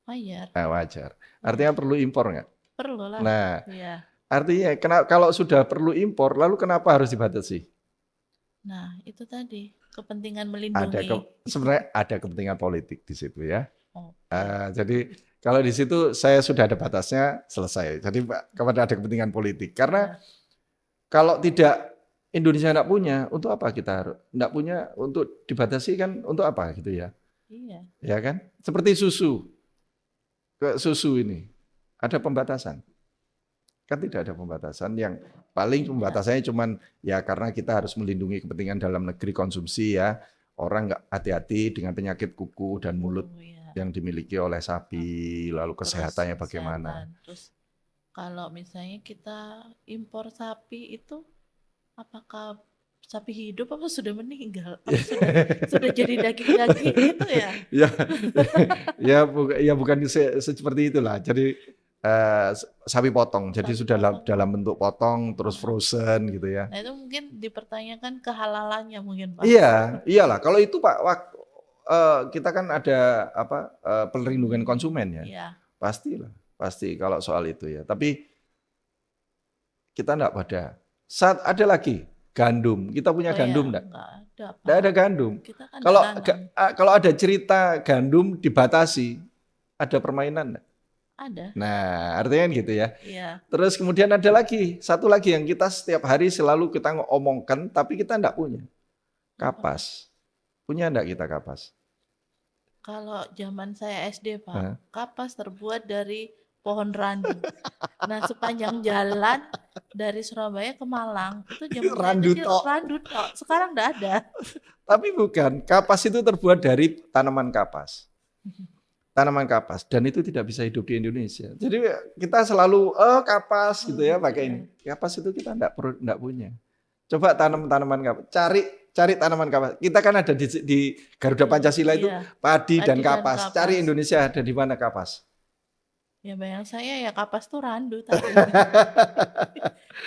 Wajar. Wajar. Artinya perlu impor nggak? Perlu lah. Nah, Ya. artinya kalau sudah perlu impor, lalu kenapa harus dibatasi? Nah, itu tadi kepentingan melindungi. Sebenarnya ada kepentingan politik di situ ya. Oh, Jadi kalau di situ saya sudah ada batasnya, selesai. Jadi kepada ada kepentingan politik. Karena kalau tidak Indonesia tidak punya, untuk apa kita harus? Tidak punya untuk dibatasi kan untuk apa gitu ya? Iya. Ya kan? Seperti susu. Susu ini ada pembatasan. Kan tidak ada pembatasan, yang paling pembatasannya cuman ya karena kita harus melindungi kepentingan dalam negeri konsumsi ya. Orang nggak hati-hati dengan penyakit kuku dan mulut yang dimiliki oleh sapi, lalu kesehatannya bagaimana. Terus kalau misalnya kita impor sapi itu, apakah sapi hidup apa sudah meninggal? Apa sudah jadi daging-daging gitu ya? Ya bukan seperti itulah. Jadi sapi potong, jadi sudah dalam bentuk potong terus frozen gitu ya. Nah itu mungkin dipertanyakan kehalalannya mungkin Pak. Iya, iyalah. Kalau itu Pak, kita kan ada perlindungan konsumen ya. Iya. Pasti kalau soal itu ya. Tapi kita enggak pada. Saat ada lagi gandum, kita punya gandum enggak? Enggak ada. ada, Pak. Tidak ada gandum. Kita kan Kalau nanam. kalau ada cerita gandum dibatasi, ada permainan nggak? Ada. Nah, artinya kan gitu ya. Iya. Terus kemudian ada lagi, satu lagi yang kita setiap hari selalu kita ngomongkan, tapi kita enggak punya. Kapas. Punya enggak kita kapas? Kalau zaman saya SD, Pak, Hah? kapas terbuat dari pohon randu. Nah, sepanjang jalan dari Surabaya ke Malang, itu zaman saya Randu kecil tok. randu tok. Sekarang enggak ada. Tapi bukan, kapas itu terbuat dari tanaman kapas. Tanaman kapas, dan itu tidak bisa hidup di Indonesia. Jadi kita selalu kapas gitu ya pakai ini. Kapas itu kita enggak punya. Coba tanam tanaman kapas, cari tanaman kapas. Kita kan ada di Garuda Pancasila itu Iya, padi dan padi dan kapas. kapas. Cari Indonesia ada di mana kapas. Ya bayang saya ya kapas tuh randu tadi.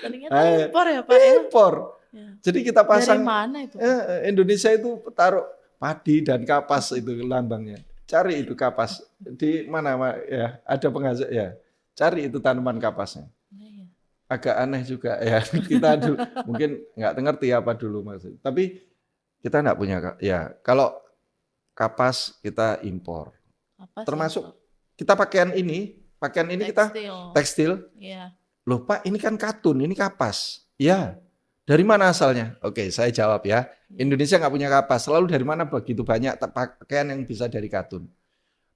Ternyata impor ya, Pak ya. Impor. Ya. Jadi kita Dari pasang mana itu? Indonesia itu taruh padi dan kapas itu lambangnya. Cari itu kapas di mana ya ada penghasil ya. Cari itu tanaman kapasnya. Iya. Agak aneh juga ya kita mungkin nggak ngerti apa dulu maksud. Tapi kita nggak punya ya. Kalau kapas kita impor. Apa sih Termasuk itu? kita pakaian ini kita tekstil. Iya. Loh Pak, ini kan katun, ini kapas. Ya. Dari mana asalnya? Oke, saya jawab ya. Indonesia nggak punya kapas. Lalu dari mana begitu banyak pakaian yang bisa dari katun?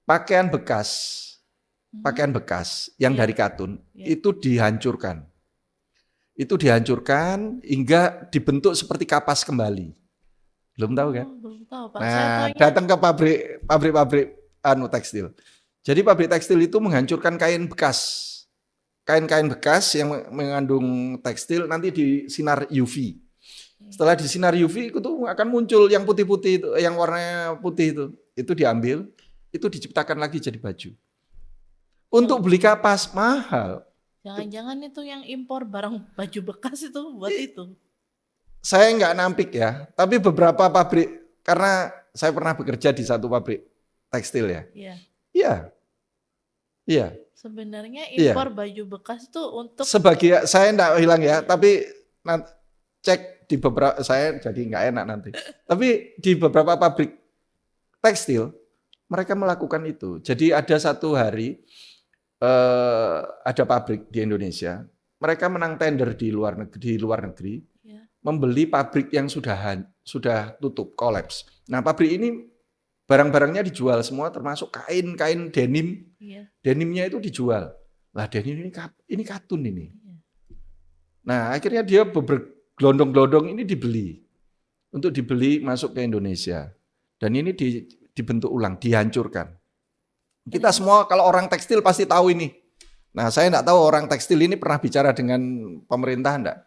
Pakaian bekas yang dari katun itu dihancurkan. Itu dihancurkan hingga dibentuk seperti kapas kembali. Belum tahu kan? Belum tahu, Pak. Nah, datang ke pabrik tekstil. Jadi pabrik tekstil itu menghancurkan kain bekas. Kain-kain bekas yang mengandung tekstil nanti di sinar UV. Setelah di sinar UV itu akan muncul yang putih-putih itu, yang warnanya putih itu. Itu diambil, itu diciptakan lagi jadi baju. Untuk beli kapas mahal. Jangan-jangan itu yang impor barang baju bekas itu buat itu. Saya nggak nampik ya, tapi beberapa pabrik, karena saya pernah bekerja di satu pabrik tekstil ya. Iya. Iya. Sebenarnya impor baju bekas itu untuk sebagai saya enggak hilang ya, tapi cek di beberapa saya jadi nggak enak nanti. Tapi di beberapa pabrik tekstil mereka melakukan itu. Jadi ada satu hari ada pabrik di Indonesia, mereka menang tender di luar negeri membeli pabrik yang sudah tutup, kolaps. Nah, pabrik ini barang-barangnya dijual semua termasuk kain-kain denim. Denimnya itu dijual. Lah denim ini katun ini. Nah, akhirnya dia bergelondong-gelondong ini dibeli. Untuk dibeli masuk ke Indonesia. Dan ini dibentuk ulang, dihancurkan. Kita semua kalau orang tekstil pasti tahu ini. Nah, saya enggak tahu orang tekstil ini pernah bicara dengan pemerintah enggak?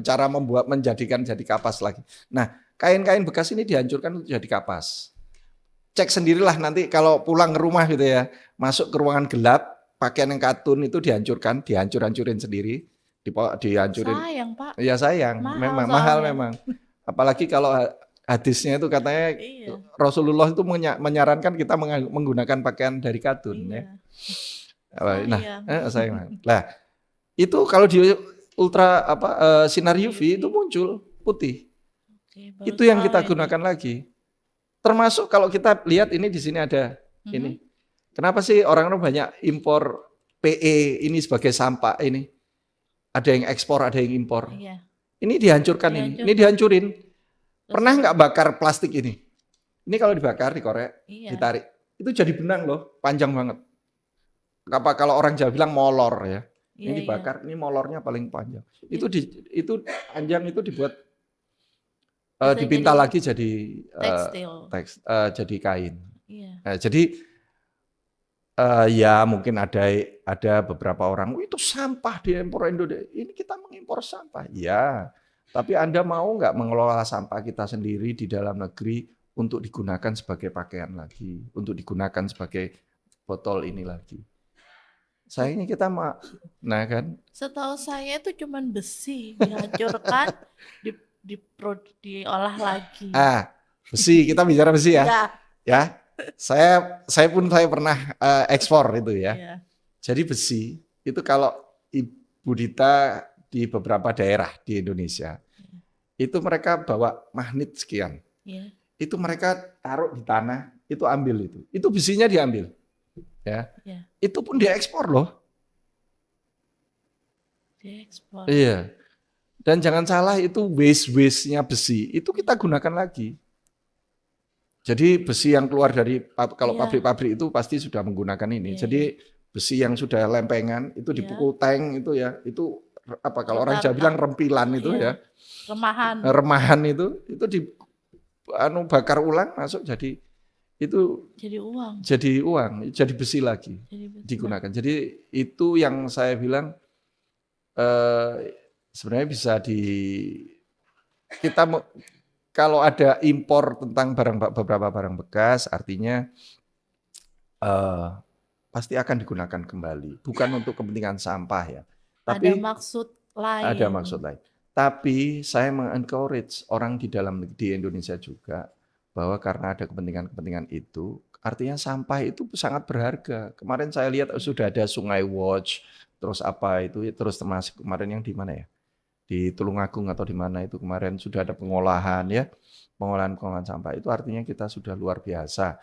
Cara menjadikan jadi kapas lagi. Nah, kain-kain bekas ini dihancurkan untuk jadi kapas. Cek sendirilah nanti kalau pulang ke rumah gitu ya, masuk ke ruangan gelap, pakaian yang katun itu dihancur-hancurin sendiri, dihancurin. Sayang, Pak. Iya sayang, mahal memang. Apalagi kalau hadisnya itu katanya Rasulullah itu menyarankan kita menggunakan pakaian dari katun ya. Sayang. Nah, itu kalau di sinar UV itu muncul putih. Itu yang kita gunakan lagi. Termasuk kalau kita lihat ini di sini ada ini. Kenapa sih orang-orang banyak impor PE ini sebagai sampah ini? Ada yang ekspor, ada yang impor. Ini dihancurkan ini dihancurin. Pernah nggak bakar plastik ini? Ini kalau dibakar, dikorek, ditarik, itu jadi benang loh, panjang banget. Apa kalau orang Jawa bilang molor ya? Ini dibakar, ini molornya paling panjang. Itu panjang itu dibuat dipintal lagi jadi jadi kain. Nah, jadi ya mungkin ada beberapa orang itu sampah diimpor Indonesia. Ini kita mengimpor sampah. Ya, tapi Anda mau nggak mengelola sampah kita sendiri di dalam negeri untuk digunakan sebagai pakaian lagi, untuk digunakan sebagai botol ini lagi. Sayangnya kita nah kan. Setahu saya itu cuman besi dihancurkan, diolah lagi. Besi, kita bicara besi ya. Ya. Saya pernah ekspor itu ya. Jadi besi itu kalau Ibu Dita di beberapa daerah di Indonesia itu mereka bawa magnet sekian. Iya. Itu mereka taruh di tanah, itu ambil itu. Itu besinya diambil. Ya. Iya. Itu pun diekspor loh. Diekspor. Iya. Dan jangan salah itu waste-nya besi, itu kita gunakan lagi. Jadi besi yang keluar dari, kalau Iya. pabrik-pabrik itu pasti sudah menggunakan ini. Iya, Jadi iya. besi yang sudah lempengan, itu Iya. dipukul tank itu ya, itu apa kalau orang Jawa Retak-retak. bilang rempilan itu Iya. ya, Remahan. remahan itu di bakar ulang masuk jadi itu Jadi uang. jadi besi lagi Jadi betul. digunakan. Jadi itu yang saya bilang eh, sebenarnya bisa kita kalau ada impor tentang beberapa barang bekas, artinya eh, pasti akan digunakan kembali, bukan untuk kepentingan sampah ya, Ada tapi maksud ada lain. maksud lain. Tapi saya mengencourage orang di Indonesia juga bahwa karena ada kepentingan-kepentingan itu, artinya sampah itu sangat berharga. Kemarin saya lihat sudah ada Sungai Watch, terus apa itu, terus termasuk kemarin yang di mana ya? Di Tulungagung atau di mana itu kemarin sudah ada pengolahan ya, pengolahan sampah. Itu artinya kita sudah luar biasa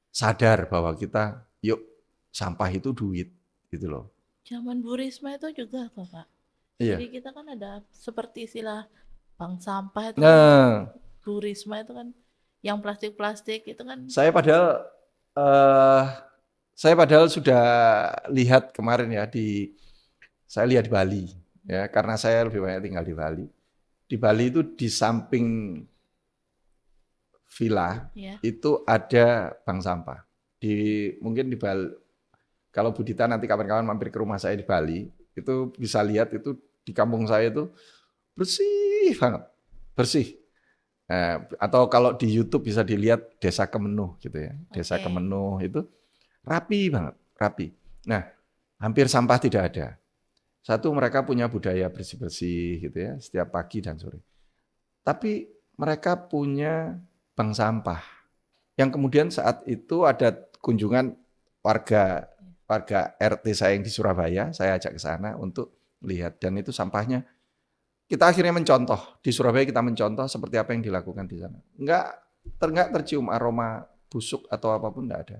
sadar bahwa kita yuk sampah itu duit gitu loh. Zaman Bu Risma itu juga kok, Pak. Iya. Jadi kita kan ada seperti istilah bank sampah itu kan, Nah, Bu Risma itu kan yang plastik-plastik itu kan. saya padahal eh saya padahal sudah lihat kemarin ya saya lihat di Bali ya karena saya lebih banyak tinggal di Bali. Di Bali itu di samping villa Ya. itu ada bank sampah. Mungkin di Bali, kalau Bu Dita nanti kapan-kapan mampir ke rumah saya di Bali, itu bisa lihat itu di kampung saya itu bersih banget, bersih. Atau kalau di YouTube bisa dilihat Desa Kemenuh gitu ya. Desa Oke. Kemenuh itu rapi banget, rapi. Nah, hampir sampah tidak ada. Satu, mereka punya budaya bersih-bersih gitu ya, setiap pagi dan sore. Tapi mereka punya bank sampah. Yang kemudian saat itu ada kunjungan warga RT saya yang di Surabaya, saya ajak ke sana untuk lihat dan itu sampahnya kita akhirnya mencontoh di Surabaya, kita mencontoh seperti apa yang dilakukan di sana. Enggak tercium aroma busuk atau apapun, enggak ada.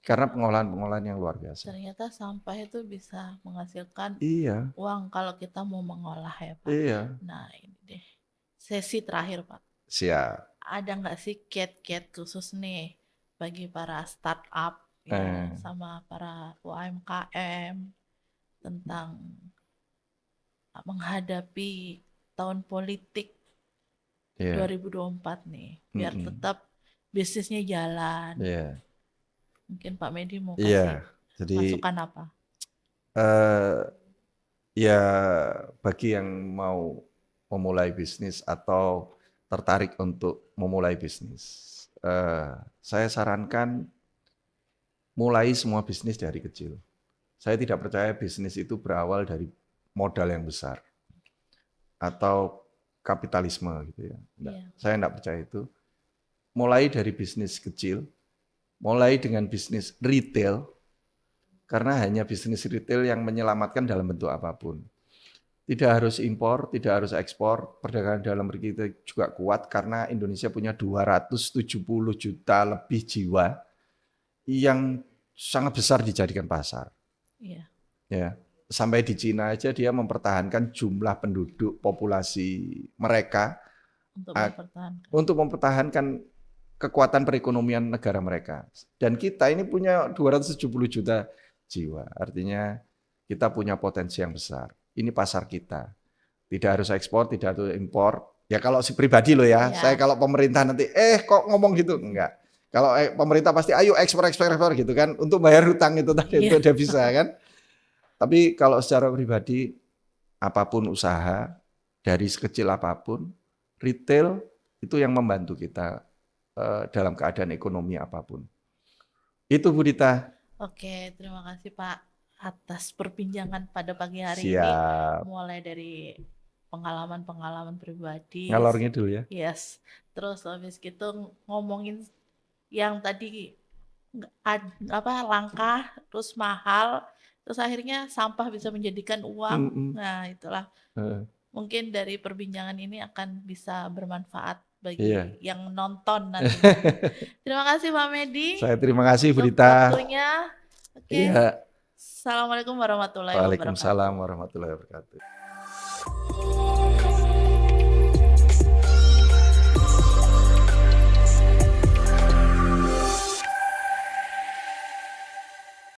Karena pengolahan yang luar biasa. Ternyata sampah itu bisa menghasilkan Iya, uang kalau kita mau mengolah ya, Pak. iya. Nah, ini deh. Sesi terakhir, Pak. Siap. Ada nggak sih kiat-kiat khusus nih bagi para startup ya sama para UMKM tentang menghadapi tahun politik Iya. 2024 nih biar tetap bisnisnya jalan. Iya. Mungkin Pak Medi mau Iya. kasih Jadi masukan apa? ya bagi yang mau memulai bisnis atau tertarik untuk memulai bisnis, saya sarankan mulai semua bisnis dari kecil. Saya tidak percaya bisnis itu berawal dari modal yang besar atau kapitalisme gitu ya. Saya tidak percaya itu. Mulai dari bisnis kecil, mulai dengan bisnis retail, karena hanya bisnis retail yang menyelamatkan dalam bentuk apapun. Tidak harus impor, tidak harus ekspor, perdagangan dalam negeri kita juga kuat karena Indonesia punya 270 juta lebih jiwa yang sangat besar dijadikan pasar. Iya. Ya, sampai di Cina aja dia mempertahankan jumlah penduduk populasi mereka untuk mempertahankan kekuatan perekonomian negara mereka. Dan kita ini punya 270 juta jiwa. Artinya kita punya potensi yang besar. Ini pasar kita. Tidak harus ekspor, tidak harus impor. Ya kalau si pribadi loh ya. Saya kalau pemerintah nanti, kok ngomong gitu? Enggak. Kalau pemerintah pasti ayo ekspor gitu kan. Untuk bayar hutang itu tadi, itu udah bisa kan. Tapi kalau secara pribadi, apapun usaha, dari sekecil apapun, retail itu yang membantu kita dalam keadaan ekonomi apapun. Itu Bu Dita. Oke, terima kasih Pak atas perbincangan pada pagi hari Siap. ini. Mulai dari pengalaman-pengalaman pribadi. Ngalor ngidul ya. Yes. Terus habis gitu ngomongin yang tadi langkah, terus mahal, terus akhirnya sampah bisa menjadikan uang. Nah, itulah. Mungkin dari perbincangan ini akan bisa bermanfaat bagi Iya. yang nonton nanti. Terima kasih Pak Medi Saya terima kasih Bu untuk Rita. waktunya. Oke. Iya. Assalamualaikum warahmatullahi wabarakatuh. Waalaikumsalam warahmatullahi wabarakatuh.